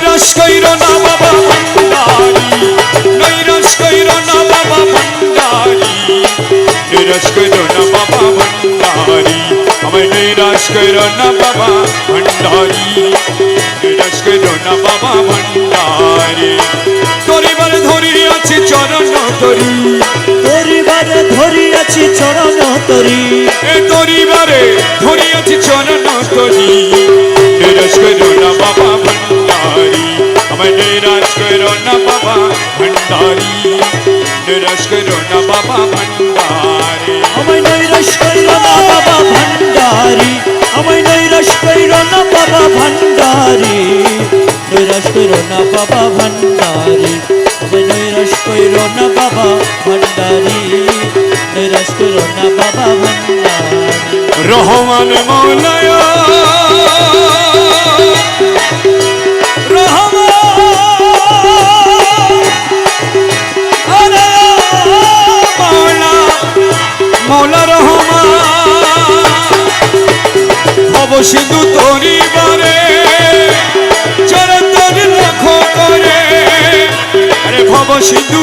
নৈরাশ কইরো না বাবা ভান্ডারি, নৈরাশ কইরো না বাবা ভান্ডারি, নৈরাশ কইরো না বাবা ভান্ডারি, আমায় নৈরাশ কইরো না বাবা ভান্ডারি, নৈরাশ কইরো না বাবা ভান্ডারি। তরিবারে ধরিয়াছি চরণ তরি, তরিবারে ধরিয়াছি চরণ তরি, এ তরিবারে ধরিয়াছি চরণ তরি, নৈরাশ কইরো না বাবা ভান্ডারি, আমায় নৈরাশ কইরো না বাবা ভান্ডারি, নৈরাশ কইরো না বাবা ভান্ডারি। আমায় নৈরাশ কইরো না বাবা ভান্ডারি, আমায় নৈরাশ কইরো না বাবা ভান্ডারি, নৈরাশ কইরো না বাবা ভান্ডারি, আমায় নৈরাশ কইরো না বাবা ভান্ডারি, নৈরাশ কইরো না বাবা ভান্ডারি। রহমান মৌলায়া মৌলা রহমান ভব সিন্ধু তরিবারে চরণ তরি রাখো করে, আরে ভব সিন্ধু